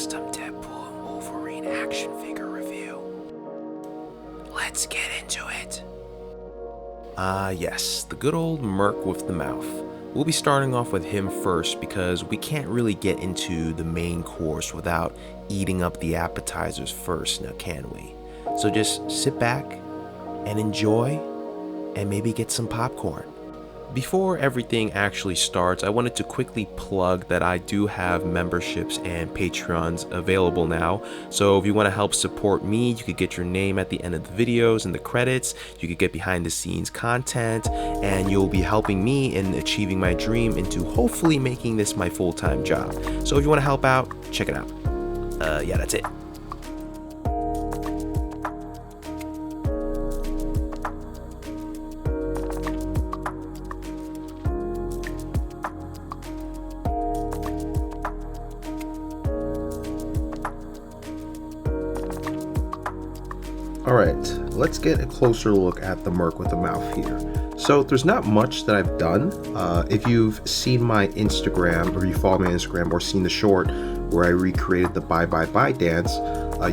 custom Deadpool and Wolverine action figure review. Let's get into it. Yes, the good old Merc with the mouth. We'll be starting off with him first because we can't really get into the main course without eating up the appetizers first, now can we? So just sit back and enjoy and maybe get some popcorn. Before everything actually starts, I wanted to quickly plug that I do have memberships and Patreons available now. So if you want to help support me, you could get your name at the end of the videos and the credits. You could get behind the scenes content, and you'll be helping me in achieving my dream into hopefully making this my full-time job. So if you want to help out, check it out. Yeah, that's it. Alright, let's get a closer look at the Merc with the mouth here. So there's not much that I've done. If you've seen my Instagram, or you follow my Instagram, or seen the short where I recreated the Bye Bye Bye dance,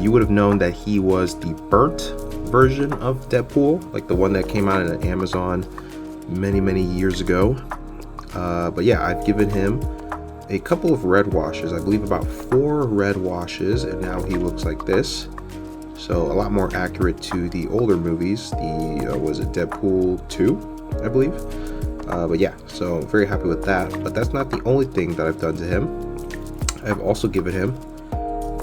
you would have known that he was the burnt version of Deadpool, like the one that came out on Amazon many years ago. But yeah, I've given him a couple of red washes, I believe about 4 red washes, and now he looks like this. So a lot more accurate to the older movies. Was it Deadpool 2, I believe? But yeah, so very happy with that. But that's not the only thing that I've done to him. I've also given him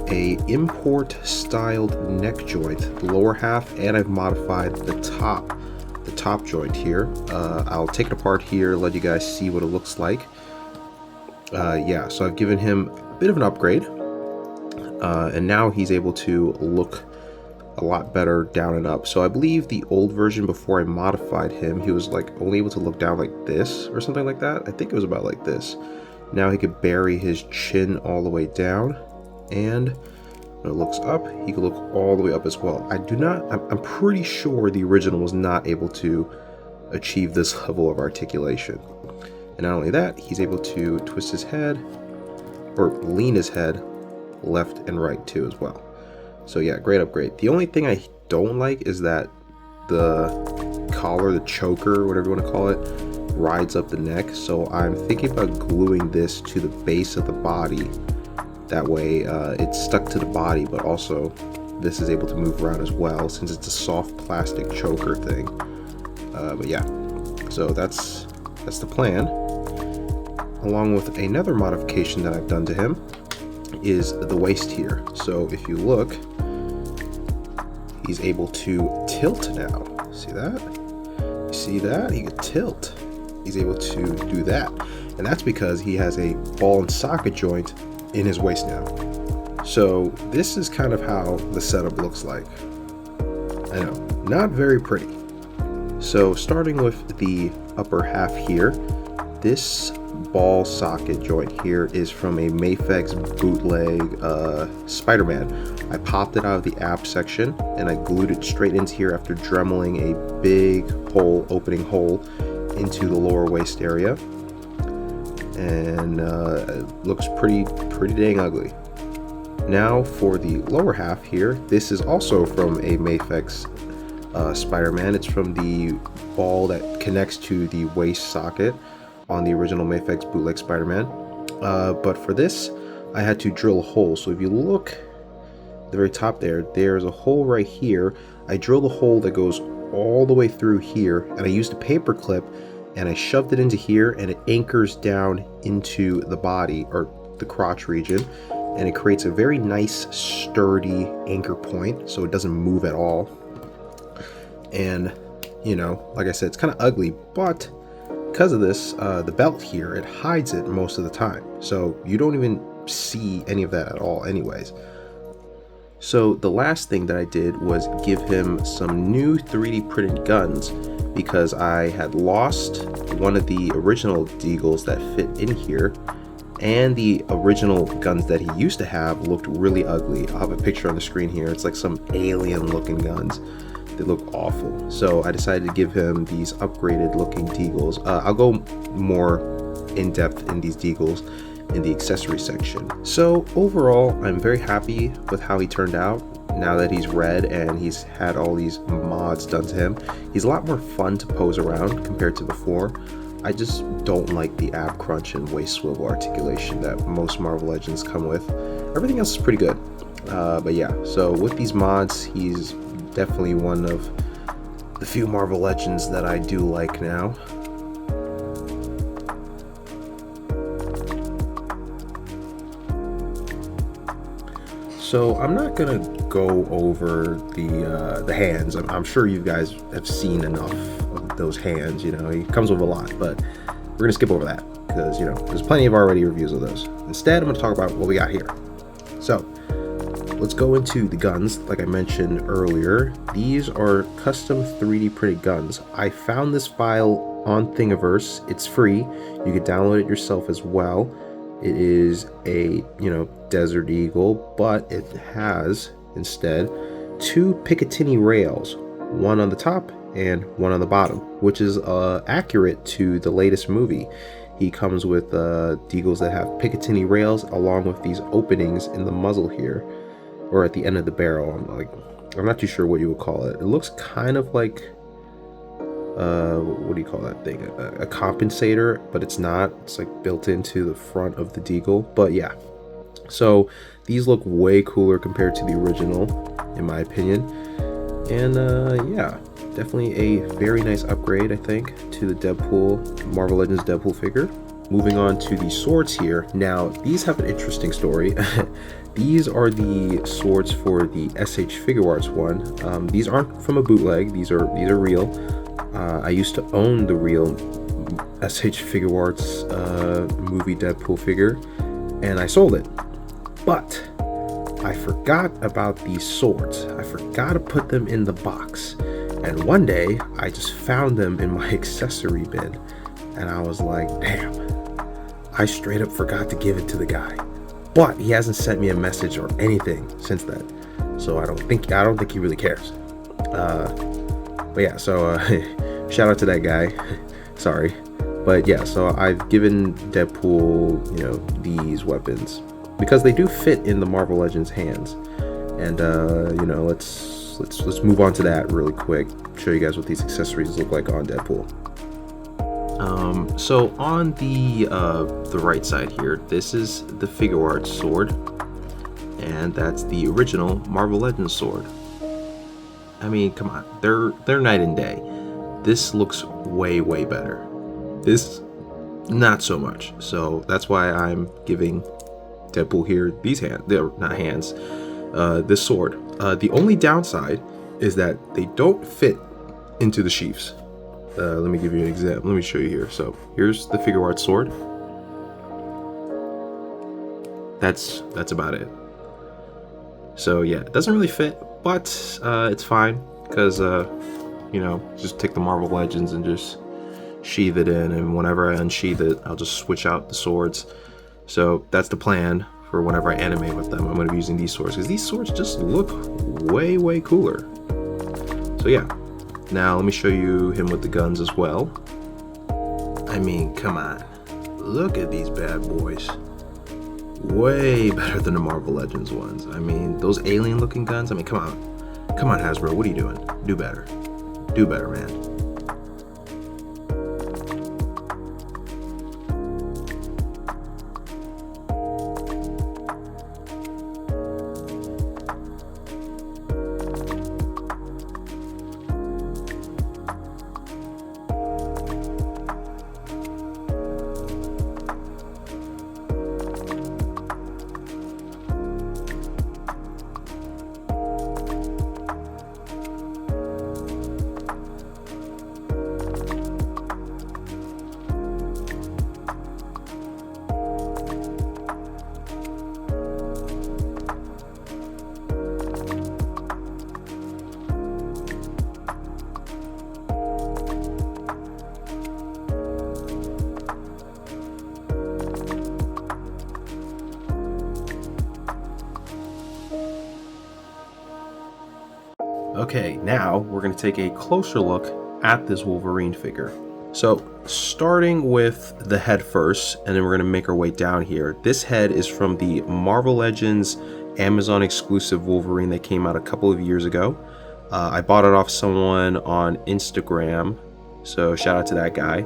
a import styled neck joint, the lower half, and I've modified the top joint here. I'll take it apart here, let you guys see what it looks like. Yeah, so I've given him a bit of an upgrade. And now he's able to look a lot better down and up. So I believe the old version, before I modified him, he was like only able to look down like this or something like that. I think it was about like this. Now he could bury his chin all the way down, and when it looks up, he can look all the way up as well. I'm pretty sure the original was not able to achieve this level of articulation. And not only that, he's able to twist his head, or lean his head left and right too as well. So yeah, great upgrade. The only thing I don't like is that the collar, the choker, whatever you want to call it, rides up the neck. So I'm thinking about gluing this to the base of the body. That way it's stuck to the body, but also this is able to move around as well, since it's a soft plastic choker thing. But yeah, so that's the plan. Along with another modification that I've done to him is the waist here. So if you look, he's able to tilt now. See that? You see that? He can tilt. He's able to do that. And that's because he has a ball and socket joint in his waist now. So this is kind of how the setup looks like. I know, not very pretty. So starting with the upper half here, this ball socket joint here is from a Mafex bootleg Spider-Man. I popped it out of the app section and I glued it straight into here after dremeling a big opening hole into the lower waist area, and it looks pretty dang ugly. Now for the lower half here, this is also from a Mafex Spider-Man. It's from the ball that connects to the waist socket on the original Mafex bootleg Spider-Man. But for this, I had to drill a hole. So if you look at the very top there's a hole right here. I drilled a hole that goes all the way through here, and I used a paper clip and I shoved it into here, and it anchors down into the body, or the crotch region, and it creates a very nice sturdy anchor point so it doesn't move at all. And you know, like I said, it's kind of ugly, but because of this, the belt here, it hides it most of the time, so you don't even see any of that at all anyways. So the last thing that I did was give him some new 3D printed guns, because I had lost one of the original deagles that fit in here, and the original guns that he used to have looked really ugly. I'll have a picture on the screen here. It's like some alien looking guns. They look awful. So I decided to give him these upgraded looking deagles. I'll go more in depth in these deagles in the accessory section. So overall, I'm very happy with how he turned out. Now that he's red and he's had all these mods done to him, he's a lot more fun to pose around compared to before. I just don't like the ab crunch and waist swivel articulation that most Marvel Legends come with. Everything else is pretty good. But yeah, so with these mods, he's definitely one of the few Marvel Legends that I do like now. So I'm not gonna go over the hands. I'm sure you guys have seen enough of those hands. You know, he comes with a lot, but we're gonna skip over that because, you know, there's plenty of already reviews of those. Instead, I'm gonna talk about what we got here. So let's go into the guns. Like I mentioned earlier, these are custom 3D printed guns. I found this file on Thingiverse. It's free. You can download it yourself as well. It is a, you know, Desert Eagle, but it has instead 2 Picatinny rails, one on the top and one on the bottom, which is accurate to the latest movie. He comes with Deagles that have Picatinny rails along with these openings in the muzzle here, or at the end of the barrel. I'm not too sure what you would call it. It looks kind of like what do you call that thing? A compensator, but it's not. It's like built into the front of the Deagle. But yeah, so these look way cooler compared to the original, in my opinion. And yeah, definitely a very nice upgrade, I think, to the Deadpool, Marvel Legends Deadpool figure. Moving on to the swords here. Now, these have an interesting story. These are the swords for the SH Figure Arts one. These aren't from a bootleg. These are real. I used to own the real SH Figure Arts movie Deadpool figure, and I sold it. But I forgot about these swords. I forgot to put them in the box. And one day, I just found them in my accessory bin, and I was like, damn, I straight up forgot to give it to the guy. But he hasn't sent me a message or anything since then, so I don't think he really cares. But yeah, so shout out to that guy. Sorry, but yeah, so I've given Deadpool, you know, these weapons because they do fit in the Marvel Legends hands. And you know, let's move on to that really quick. Show you guys what these accessories look like on Deadpool. So on the right side here, this is the Figure Arts sword, and that's the original Marvel Legends sword. I mean, come on, they're night and day. This looks way better. This, not so much. So that's why I'm giving Deadpool here these hands. They're not hands. This sword. The only downside is that they don't fit into the sheaths. Let me give you an example. Let me show you here. So here's the Figure Arts sword. That's about it. So yeah, it doesn't really fit, but it's fine because you know, just take the Marvel Legends and just sheath it in, and whenever I unsheath it, I'll just switch out the swords. So that's the plan for whenever I animate with them. I'm going to be using these swords because these swords just look way cooler. So yeah, now let me show you him with the guns as well. I mean, come on, look at these bad boys. Way better than the Marvel Legends ones. I mean, those alien looking guns, I mean, come on Hasbro, what are you doing? Do better, man. Okay, now we're going to take a closer look at this Wolverine figure. So starting with the head first, and then we're going to make our way down here. This head is from the Marvel Legends Amazon exclusive Wolverine that came out a couple of years ago. I bought it off someone on Instagram, so shout out to that guy.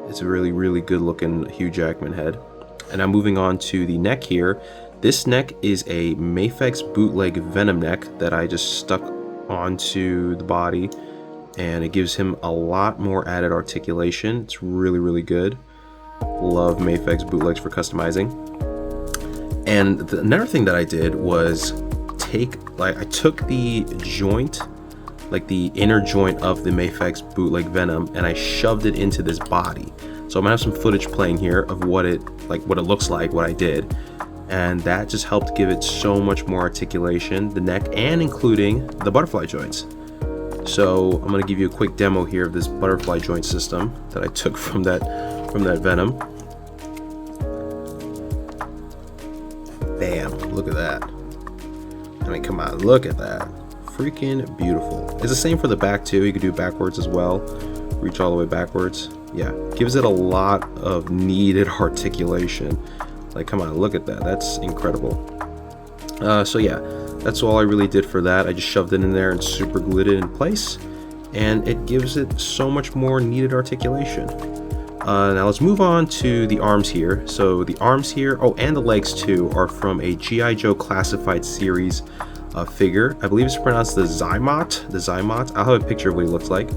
It's a really good looking Hugh Jackman head. And I'm moving on to the neck here. This neck is a Mafex bootleg Venom neck that I just stuck onto the body, and it gives him a lot more added articulation. It's really good. Love Mafex bootlegs for customizing. And another thing that I did was I took the joint, like the inner joint of the Mafex bootleg Venom, and I shoved it into this body. So I'm gonna have some footage playing here of what it looks like, what I did. And that just helped give it so much more articulation, the neck, and including the butterfly joints. So I'm gonna give you a quick demo here of this butterfly joint system that I took from that Venom. Bam, look at that. I mean, come on, look at that. Freaking beautiful. It's the same for the back too. You could do backwards as well. Reach all the way backwards. Yeah, gives it a lot of needed articulation. Like, come on, look at that. That's incredible. So yeah, that's all I really did for that. I just shoved it in there and super glued it in place, and it gives it so much more needed articulation. Now let's move on to the arms here. So the arms here, oh, and the legs too, are from a G.I. Joe Classified Series figure. I believe it's pronounced the Xamot. I'll have a picture of what he looks like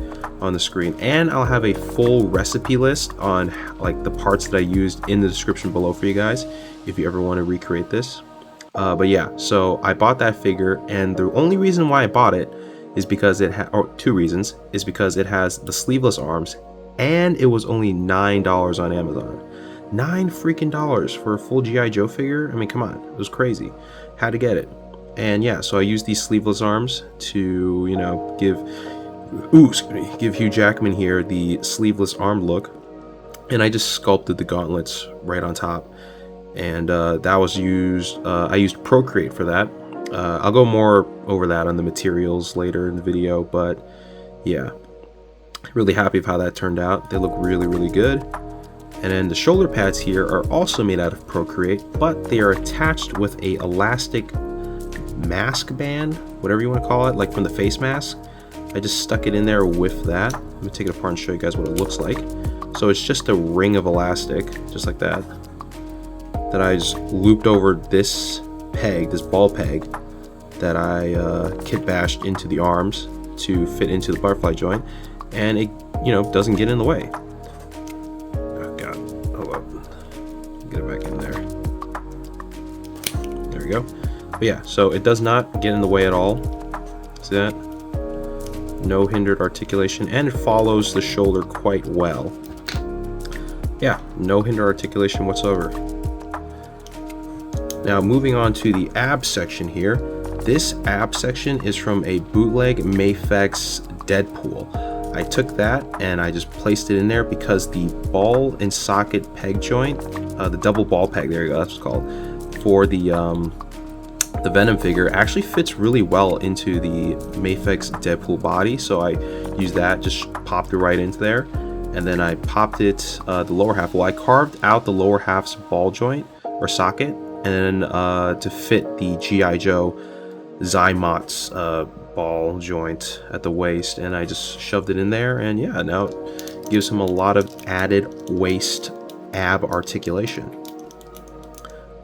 on the screen, and I'll have a full recipe list on like the parts that I used in the description below for you guys if you ever want to recreate this. But yeah, so I bought that figure, and the only reason why I bought it is because it had, or two reasons, is because it has the sleeveless arms, and it was only $9 on Amazon. $9 freaking for a full G.I. Joe figure. I mean, come on, it was crazy. Had to get it. And yeah, so I used these sleeveless arms to, you know, give Hugh Jackman here the sleeveless arm look, and I just sculpted the gauntlets right on top, and that was used. I used Procreate for that. I'll go more over that on the materials later in the video, but yeah, really happy with how that turned out. They look really good. And then the shoulder pads here are also made out of Procreate, but they are attached with a elastic mask band, whatever you want to call it, like from the face mask. I just stuck it in there with that. Let me take it apart and show you guys what it looks like. So it's just a ring of elastic, just like that, that I just looped over this peg, this ball peg, that I kit bashed into the arms to fit into the butterfly joint, and it, you know, doesn't get in the way. Oh god, hold up, get it back in there. There we go. But yeah, so it does not get in the way at all. See that? No hindered articulation, and it follows the shoulder quite well. Yeah, no hindered articulation whatsoever. Now moving on to the ab section here. This ab section is from a bootleg Mafex Deadpool. I took that and I just placed it in there because the ball and socket peg joint, the double ball peg, there you go, that's what it's called, for the Venom figure actually fits really well into the Mafex Deadpool body. So I used that, just popped it right into there, and then I popped it the lower half. Well, I carved out the lower half's ball joint or socket, and then to fit the G.I. Joe Xamot's ball joint at the waist, and I just shoved it in there, and yeah, now it gives him a lot of added waist ab articulation.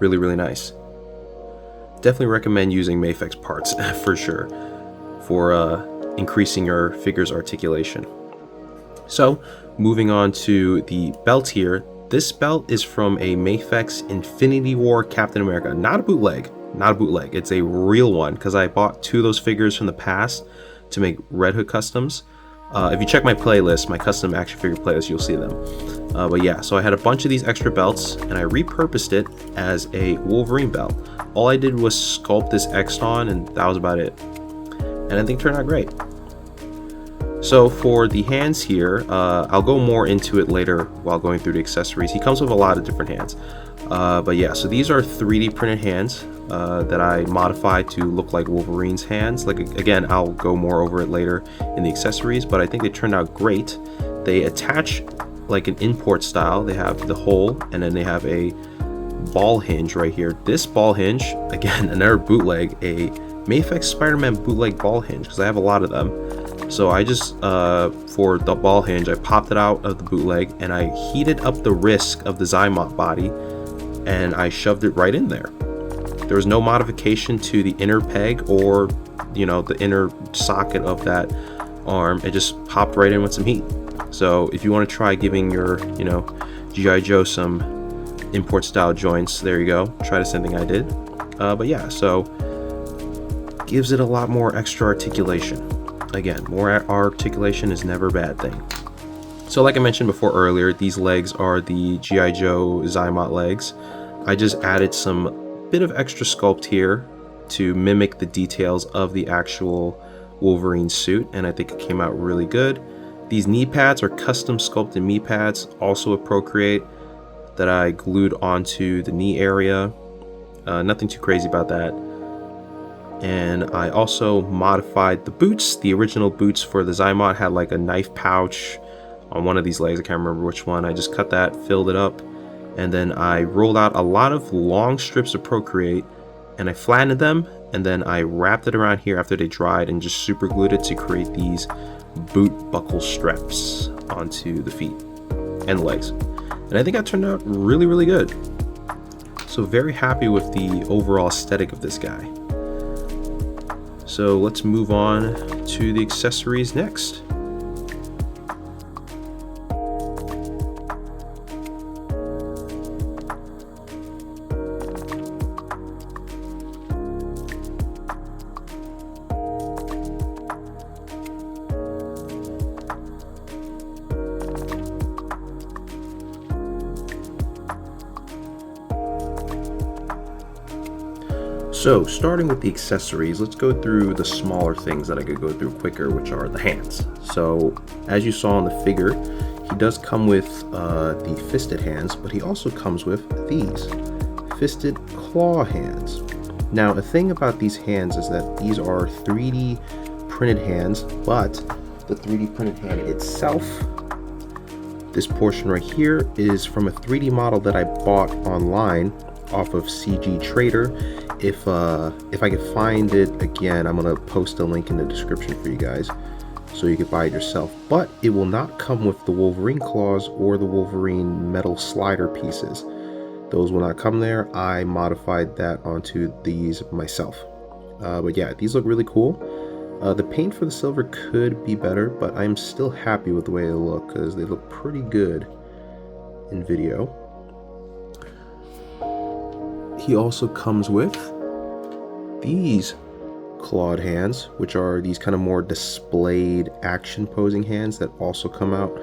Really nice. Definitely recommend using Mafex parts for sure for increasing your figure's articulation. So moving on to the belt here. This belt is from a Mafex Infinity War Captain America, not a bootleg. It's a real one, because I bought two of those figures from the past to make Red Hood customs. If you check my playlist, my custom action figure playlist, you'll see them. But yeah, so I had a bunch of these extra belts, and I repurposed it as a Wolverine belt. All I did was sculpt this X on, and that was about it. And I think it turned out great. So for the hands here, I'll go more into it later while going through the accessories. He comes with a lot of different hands. But yeah, so these are 3D printed hands. that I modified to look like Wolverine's hands. Like, again, I'll go more over it later in the accessories, but I think they turned out great. They attach like an import style. They have the hole, and then they have a ball hinge right here. This ball hinge, again, another bootleg, a Mafex Spider-Man bootleg ball hinge, because I have a lot of them. So I just, for the ball hinge, I popped it out of the bootleg, and I heated up the wrist of the Xamot body, and I shoved it right in there. There was no modification to the inner peg or, you know, the inner socket of that arm. It just popped right in with some heat. So if you want to try giving your, you know, G.I. Joe some import style joints, there you go. Try the same thing I did. But yeah, so gives it a lot more extra articulation. Again, more articulation is never a bad thing. So like I mentioned before earlier, these legs are the G.I. Joe Xamot legs. I just added some bit of extra sculpt here to mimic the details of the actual Wolverine suit, and I think it came out really good. These knee pads are custom sculpted knee pads, also a Procreate, that I glued onto the knee area. Nothing too crazy about that. And I also modified the boots. The original boots for the Xamot had like a knife pouch on one of these legs. I can't remember which one. I just cut that, filled it up, and then I rolled out a lot of long strips of Procreate, and I flattened them, and then I wrapped it around here after they dried and just super glued it to create these boot buckle straps onto the feet and the legs. And I think that turned out really, really good. So very happy with the overall aesthetic of this guy. So let's move on to the accessories next. So starting with the accessories, let's go through the smaller things that I could go through quicker, which are the hands. So as you saw in the figure, he does come with the fisted hands, but he also comes with these fisted claw hands. Now a thing about these hands is that these are 3D printed hands, but the 3D printed hand itself, this portion right here, is from a 3D model that I bought online off of CG Trader. If I can find it again, I'm gonna post a link in the description for you guys so you can buy it yourself. But it will not come with the Wolverine claws or the Wolverine metal slider pieces. Those will not come there. I modified that onto these myself. But yeah, these look really cool. The paint for the silver could be better, but I'm still happy with the way they look because they look pretty good in video. He also comes with these clawed hands, which are these kind of more displayed action posing hands that also come out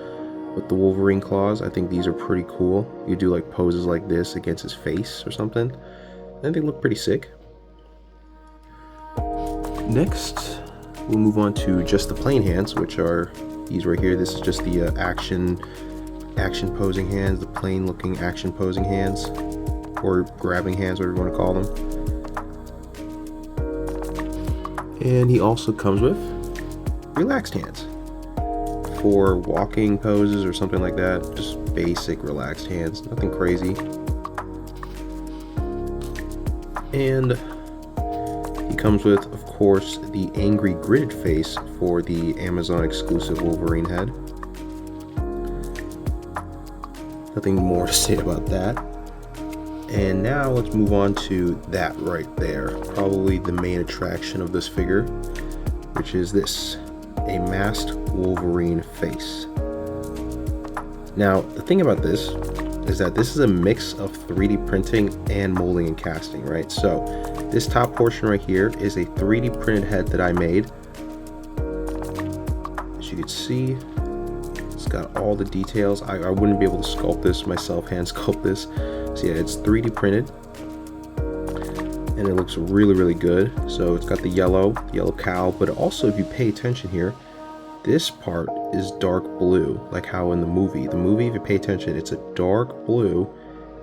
with the Wolverine claws. I think these are pretty cool. You do like poses like this against his face or something, and they look pretty sick. Next, we'll move on to just the plain hands, which are these right here. This is just the action posing hands, the plain looking action posing hands, or grabbing hands, whatever you want to call them. And he also comes with relaxed hands for walking poses or something like that. Just basic relaxed hands, nothing crazy. And he comes with, of course, the angry gridded face for the Amazon exclusive Wolverine head. Nothing more to say about that. And now let's move on to that right there. Probably the main attraction of this figure, which is this, a masked Wolverine face. Now, the thing about this is that this is a mix of 3D printing and molding and casting, right? So this top portion right here is a 3D printed head that I made. As you can see, it's got all the details. I wouldn't be able to sculpt this myself, hand sculpt this. So yeah, it's 3D printed and it looks really, really good. So it's got the yellow cowl, but also if you pay attention here, this part is dark blue, like how in the movie. The movie, if you pay attention, it's a dark blue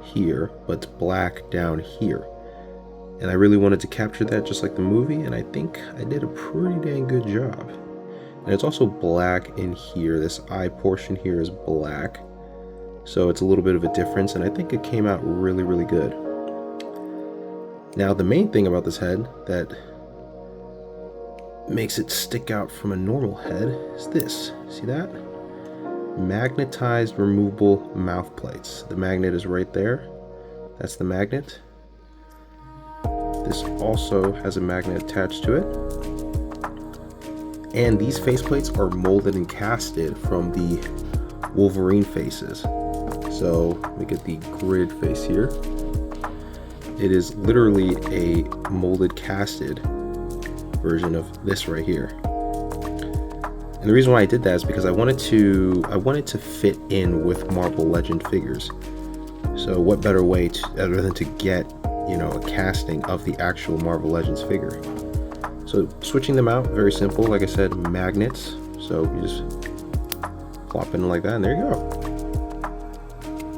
here, but it's black down here. And I really wanted to capture that just like the movie, and I think I did a pretty dang good job. And it's also black in here. This eye portion here is black, so it's a little bit of a difference, and I think it came out really, really good. Now, the main thing about this head that makes it stick out from a normal head is this. See that? Magnetized removable mouth plates. The magnet is right there. That's the magnet. This also has a magnet attached to it. And these faceplates are molded and casted from the Wolverine faces. So we get the grid face here. It is literally a molded casted version of this right here. And the reason why I did that is because I wanted to fit in with Marvel Legend figures. So what better way other than to get, you know, a casting of the actual Marvel Legends figure. So switching them out, very simple. Like I said, magnets. So you just plop in like that, and there you go.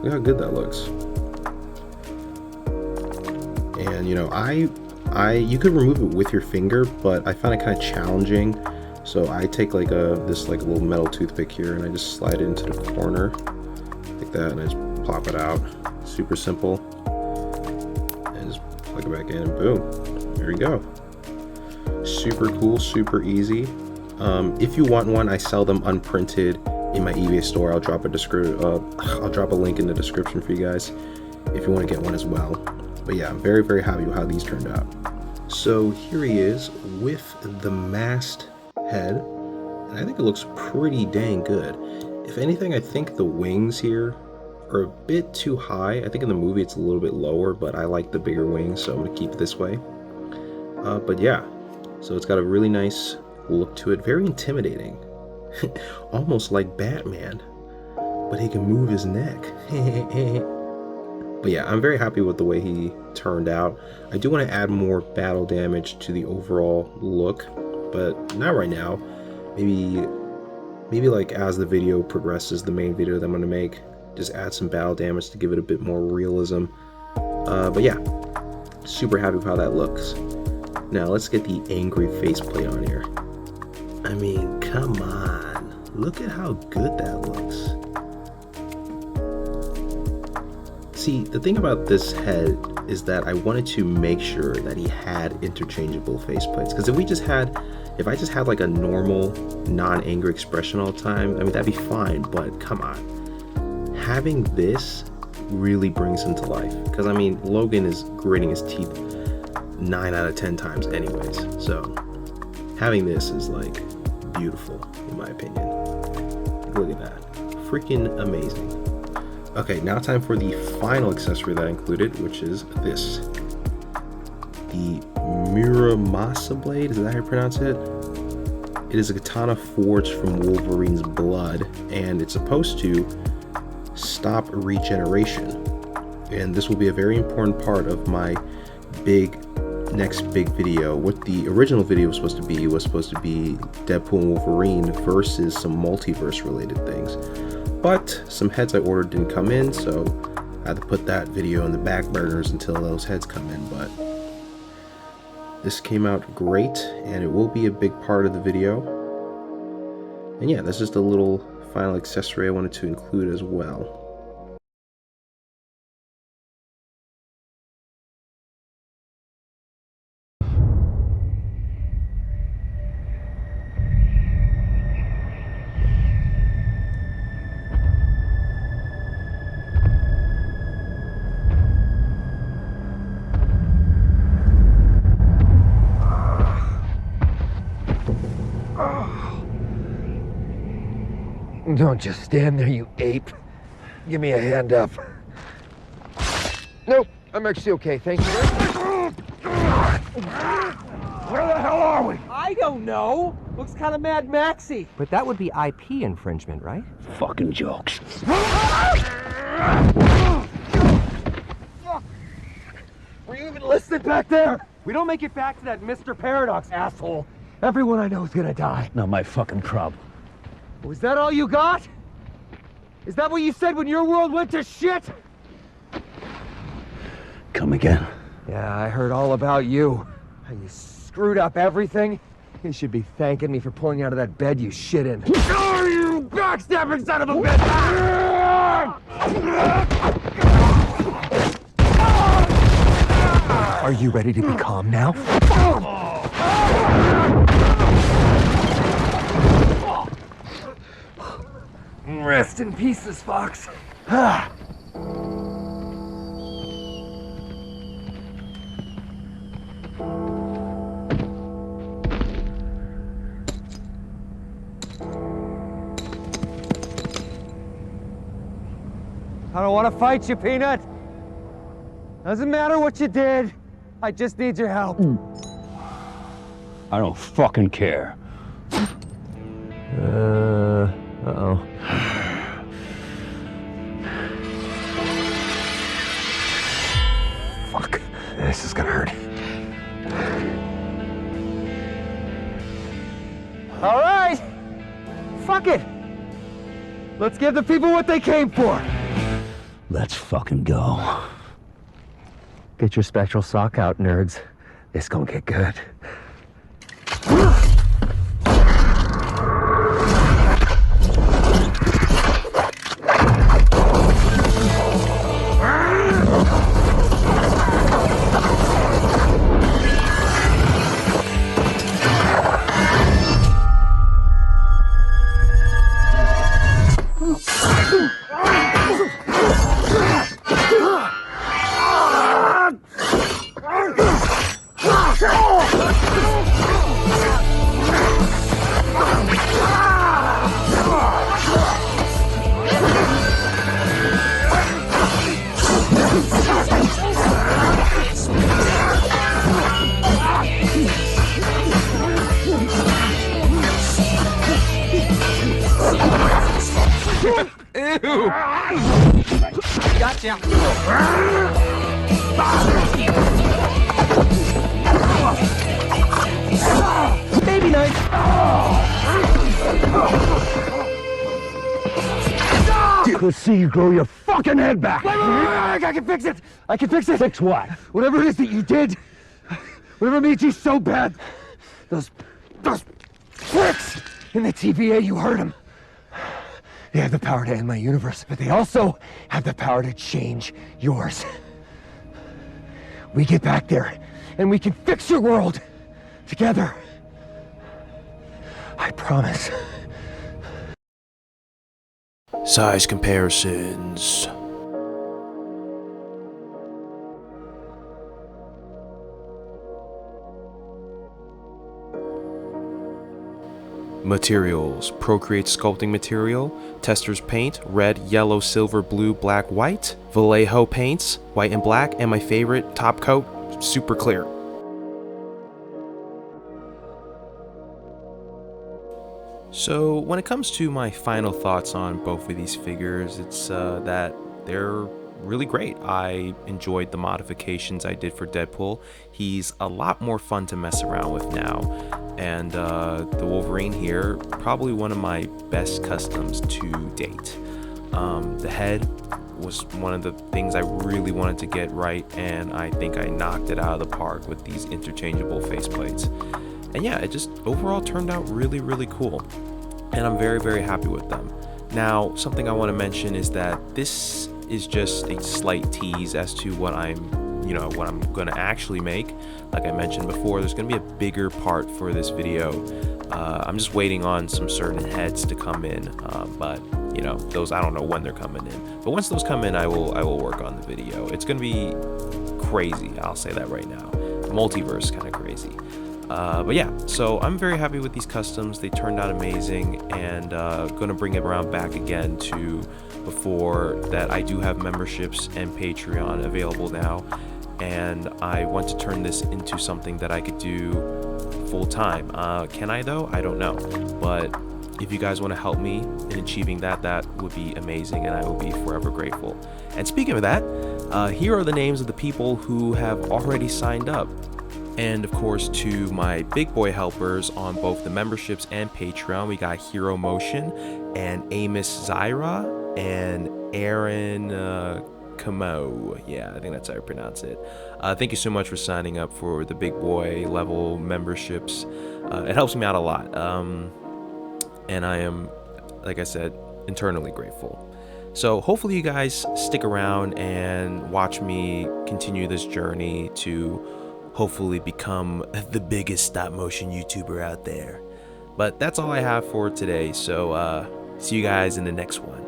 Look how good that looks. And you know, you could remove it with your finger, but I found it kind of challenging. So I take like this little metal toothpick here, and I just slide it into the corner like that, and I just plop it out. Super simple. And just plug it back in, and boom, there you go. Super cool, super easy. If you want one, I sell them unprinted in my eBay store. I'll drop a link in the description for you guys if you want to get one as well. But yeah, I'm very, very happy with how these turned out. So here he is with the masked head, and I think it looks pretty dang good. If anything, I think the wings here are a bit too high. I think in the movie it's a little bit lower, but I like the bigger wings, so I'm gonna keep it this way. But yeah, so it's got a really nice look to it, very intimidating. Almost like Batman, but he can move his neck. But yeah, I'm very happy with the way he turned out. I do want to add more battle damage to the overall look, but not right now. Maybe like as the video progresses, the main video that I'm going to make, just add some battle damage to give it a bit more realism. But yeah, super happy with how that looks. Now let's get the angry faceplate on here. I mean, come on. Look at how good that looks. See, the thing about this head is that I wanted to make sure that he had interchangeable faceplates. Because if I just had like a normal, non-angry expression all the time, I mean, that'd be fine, but come on. Having this really brings him to life. Because, I mean, Logan is gritting his teeth 9 out of 10 times anyways. So, having this is like beautiful, in my opinion. Look at that. Freaking amazing. Okay, now time for the final accessory that I included, which is this. The Muramasa blade, is that how you pronounce it? It is a katana forged from Wolverine's blood, and it's supposed to stop regeneration. And this will be a very important part of my next big video. What the original video was supposed to be Deadpool and Wolverine versus some multiverse related things. But some heads I ordered didn't come in, so I had to put that video on the back burners until those heads come in. But this came out great, and it will be a big part of the video. And yeah, that's just a little final accessory I wanted to include as well. Don't just stand there, you ape. Give me a hand up. Nope, I'm actually okay, thank you. Where the hell are we? I don't know. Looks kind of Mad Maxy. But that would be IP infringement, right? Fucking jokes. Were you even listening back there? We don't make it back to that Mr. Paradox, asshole. Everyone I know is gonna die. Not my fucking problem. Was that all you got? Is that what you said when your world went to shit? Come again. Yeah, I heard all about you. How you screwed up everything. You should be thanking me for pulling you out of that bed you shit in. Oh, you backstabbing son of a bitch! Are you ready to be calm now? Rest in pieces, Fox. I don't want to fight you, Peanut. Doesn't matter what you did. I just need your help. I don't fucking care. Uh-oh. Fuck. This is gonna hurt. All right. Fuck it. Let's give the people what they came for. Let's fucking go. Get your spectral sock out, nerds. This gonna get good. Gotcha. Baby knife. Let's see you grow your fucking head back. I can fix it. I can fix it. Fix what? Whatever it is that you did. Whatever made you so bad. Those pricks in the TVA, you heard them. They have the power to end my universe, but they also have the power to change yours. We get back there, and we can fix your world together. I promise. Size comparisons. Materials: Procreate sculpting material, Testor's paint, red, yellow, silver, blue, black, white, Vallejo paints, white and black, and my favorite, top coat, super clear. So when it comes to my final thoughts on both of these figures, it's that they're really great. I enjoyed the modifications I did for Deadpool. He's a lot more fun to mess around with now. And the Wolverine here, probably one of my best customs to date. The head was one of the things I really wanted to get right, and I think I knocked it out of the park with these interchangeable faceplates. And yeah, it just overall turned out really, really cool. And I'm very, very happy with them. Now, something I want to mention is that this is just a slight tease as to what I'm going to actually make. Like I mentioned before, there's going to be a bigger part for this video. I'm just waiting on some certain heads to come in, but you know, those, I don't know when they're coming in. But once those come in, I will work on the video. It's going to be crazy, I'll say that right now. Multiverse kind of crazy. But yeah, so I'm very happy with these customs. They turned out amazing, and gonna bring it around back again to before that. I do have memberships and Patreon available now, and I want to turn this into something that I could do full time. Can I though? I don't know, but if you guys want to help me in achieving that, that would be amazing, and I will be forever grateful. And speaking of that, here are the names of the people who have already signed up. And of course, to my big boy helpers on both the memberships and Patreon, we got Hero Motion and Amos Zyra and Aaron Xamot. Yeah, I think that's how I pronounce it. Thank you so much for signing up for the big boy level memberships. It helps me out a lot. And I am, like I said, internally grateful. So hopefully you guys stick around and watch me continue this journey to hopefully become the biggest stop motion YouTuber out there. But that's all I have for today. So see you guys in the next one.